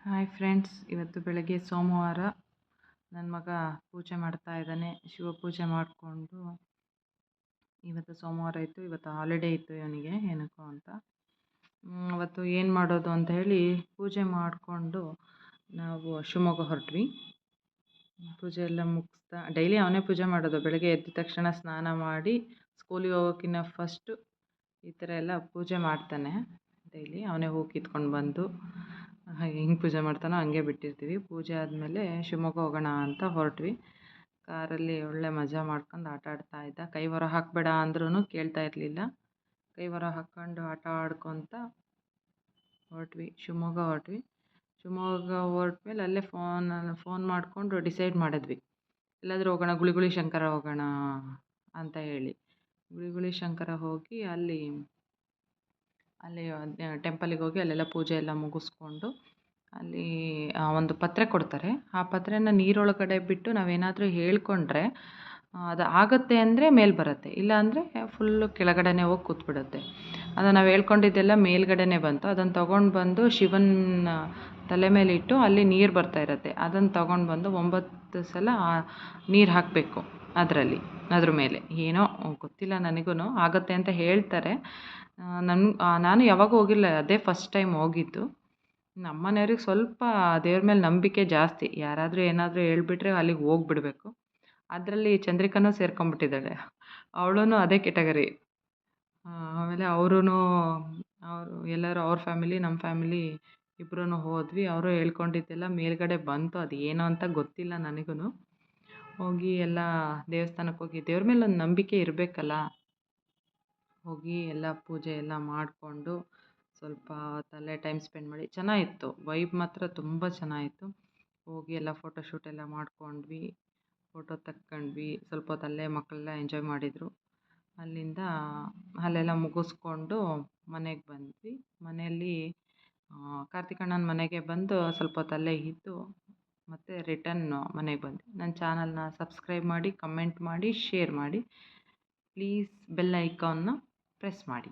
Hi friends, ಇವತ್ತು ಬೆಳಗ್ಗೆ ಸೋಮವಾರ ನನ್ನ ಮಗ ಪೂಜೆ ಮಾಡ್ತಾ ಇದ್ದಾನೆ. ಶಿವ ಪೂಜೆ ಮಾಡಿಕೊಂಡು, ಇವತ್ತು ಸೋಮವಾರ ಇತ್ತು, ಇವತ್ತು ಹಾಲಿಡೇ ಇತ್ತು ಇವನಿಗೆ ಏನಕ್ಕೋ ಅಂತ. ಅವತ್ತು ಏನು ಮಾಡೋದು ಅಂತ ಹೇಳಿ ಪೂಜೆ ಮಾಡಿಕೊಂಡು ನಾವು ಶಿವಮೊಗ್ಗ ಹೊರಟ್ವಿ. ಪೂಜೆ ಎಲ್ಲ ಮುಗಿಸ್ತಾ, ಡೈಲಿ ಅವನೇ ಪೂಜೆ ಮಾಡೋದು. ಬೆಳಗ್ಗೆ ಎದ್ದ ತಕ್ಷಣ ಸ್ನಾನ ಮಾಡಿ ಸ್ಕೂಲಿಗೆ ಹೋಗೋಕ್ಕಿಂತ ಫಸ್ಟು ಈ ಥರ ಎಲ್ಲ ಪೂಜೆ ಮಾಡ್ತಾನೆ. ಡೈಲಿ ಅವನೇ ಹೂ ಕಿತ್ಕೊಂಡು ಬಂದು ಹಾಗೆ ಹೆಂಗೆ ಪೂಜೆ ಮಾಡ್ತಾನೋ ಹಂಗೆ ಬಿಟ್ಟಿರ್ತೀವಿ. ಪೂಜೆ ಆದಮೇಲೆ ಶಿವಮೊಗ್ಗ ಹೋಗೋಣ ಅಂತ ಹೊರಟ್ವಿ. ಕಾರಲ್ಲಿ ಒಳ್ಳೆ ಮಜಾ ಮಾಡ್ಕೊಂಡು ಆಟ ಆಡ್ತಾ ಇದ್ದ. ಕೈ ಹೊರ ಹಾಕಬೇಡ ಅಂದ್ರೂ ಕೇಳ್ತಾ ಇರಲಿಲ್ಲ. ಕೈ ಹೊರ ಹಾಕ್ಕೊಂಡು ಆಟ ಆಡ್ಕೊತ ಶಿವಮೊಗ್ಗ ಹೊರಟ್ಮೇಲೆ ಅಲ್ಲೇ ಫೋನ್ ಮಾಡಿಕೊಂಡು ಡಿಸೈಡ್ ಮಾಡಿದ್ವಿ, ಎಲ್ಲಾದರೂ ಹೋಗೋಣ, ಗುಳಿಗುಳಿ ಶಂಕರ ಹೋಗೋಣ ಅಂತ ಹೇಳಿ. ಗುಳಿಗುಳಿ ಶಂಕರ ಹೋಗಿ ಅಲ್ಲಿ ಟೆಂಪಲಿಗೆ ಹೋಗಿ ಅಲ್ಲೆಲ್ಲ ಪೂಜೆ ಎಲ್ಲ ಮುಗಿಸ್ಕೊಂಡು ಅಲ್ಲಿ ಒಂದು ಪತ್ರೆ ಕೊಡ್ತಾರೆ. ಆ ಪತ್ರೆನ ನೀರೊಳಗಡೆ ಬಿಟ್ಟು ನಾವೇನಾದರೂ ಹೇಳ್ಕೊಂಡ್ರೆ ಅದು ಆಗುತ್ತೆ ಅಂದರೆ ಮೇಲೆ ಬರುತ್ತೆ, ಇಲ್ಲ ಅಂದರೆ ಫುಲ್ಲು ಕೆಳಗಡೆನೇ ಹೋಗಿ ಕೂತ್ಬಿಡುತ್ತೆ. ಅದು ನಾವು ಹೇಳ್ಕೊಂಡಿದ್ದೆಲ್ಲ ಮೇಲ್ಗಡೆನೇ ಬಂತು. ಅದನ್ನು ತೊಗೊಂಡು ಬಂದು ಶಿವನ ತಲೆ ಮೇಲೆ ಇಟ್ಟು ಅಲ್ಲಿ ನೀರು ಬರ್ತಾ ಇರುತ್ತೆ. ಅದನ್ನು ತೊಗೊಂಡು ಬಂದು 9 ಸಲ ನೀರು ಹಾಕಬೇಕು ಅದ್ರ ಮೇಲೆ. ಏನೋ ಗೊತ್ತಿಲ್ಲ ನನಗೂ, ಆಗುತ್ತೆ ಅಂತ ಹೇಳ್ತಾರೆ. ನಾನು ಯಾವಾಗೂ ಹೋಗಿಲ್ಲ, ಅದೇ ಫಸ್ಟ್ ಟೈಮ್ ಹೋಗಿದ್ದು. ನಮ್ಮ ಮನೆಯವ್ರಿಗೆ ಸ್ವಲ್ಪ ದೇವ್ರ ಮೇಲೆ ನಂಬಿಕೆ ಜಾಸ್ತಿ. ಯಾರಾದರೂ ಏನಾದರೂ ಹೇಳ್ಬಿಟ್ರೆ ಅಲ್ಲಿಗೆ ಹೋಗ್ಬಿಡ್ಬೇಕು. ಅದರಲ್ಲಿ ಚಂದ್ರಿಕಾನೂ ಸೇರ್ಕೊಂಡ್ಬಿಟ್ಟಿದ್ದಾಳೆ. ಅವಳೂ ಅದೇ ಕೆಟಗರಿ. ಆಮೇಲೆ ಅವರು ಎಲ್ಲರೂ ಅವ್ರ ಫ್ಯಾಮಿಲಿ, ನಮ್ಮ ಫ್ಯಾಮಿಲಿ ಇಬ್ಬರೂ ಹೋದ್ವಿ. ಅವರು ಹೇಳ್ಕೊಂಡಿದ್ದೆಲ್ಲ ಮೇಲ್ಗಡೆ ಬಂತು. ಅದು ಏನು ಅಂತ ಗೊತ್ತಿಲ್ಲ ನನಗೂ. ಹೋಗಿ ಎಲ್ಲ ದೇವಸ್ಥಾನಕ್ಕೆ ಹೋಗಿ, ದೇವ್ರ ಮೇಲೆ ಒಂದು ನಂಬಿಕೆ ಇರಬೇಕಲ್ಲ. ಹೋಗಿ ಎಲ್ಲ ಪೂಜೆ ಎಲ್ಲ ಮಾಡಿಕೊಂಡು ಸ್ವಲ್ಪ ಹೊತ್ತಲ್ಲೇ ಟೈಮ್ ಸ್ಪೆಂಡ್ ಮಾಡಿ ಚೆನ್ನಾಗಿತ್ತು. ವೈಬ್ ಮಾತ್ರ ತುಂಬ ಚೆನ್ನಾಗಿತ್ತು. ಹೋಗಿ ಎಲ್ಲ ಫೋಟೋಶೂಟ್ ಎಲ್ಲ ಮಾಡ್ಕೊಂಡ್ವಿ, ಫೋಟೋ ತಕ್ಕೊಂಡ್ವಿ. ಸ್ವಲ್ಪ ಹೊತ್ತು ಅಲ್ಲೇ ಮಕ್ಕಳೆಲ್ಲ ಎಂಜಾಯ್ ಮಾಡಿದರು. ಅಲ್ಲೆಲ್ಲ ಮುಗಿಸ್ಕೊಂಡು ಮನೆಗೆ ಬಂದ್ವಿ. ಮನೆಯಲ್ಲಿ ಕಾರ್ತಿಕಣ್ಣನ ಮನೆಗೆ ಬಂದು ಸ್ವಲ್ಪ ಹೊತ್ತು ಅಲ್ಲೇ ಇದ್ದು ಮತ್ತು ರಿಟರ್ನ್ ಮನೆಗೆ ಬಂದ್ವಿ. ನನ್ನ ಚಾನಲ್ನ ಸಬ್ಸ್ಕ್ರೈಬ್ ಮಾಡಿ, ಕಮೆಂಟ್ ಮಾಡಿ, ಶೇರ್ ಮಾಡಿ. ಪ್ಲೀಸ್ ಬೆಲ್ ಐಕಾನ್ನ ಪ್ರೆಸ್ ಮಾಡಿ.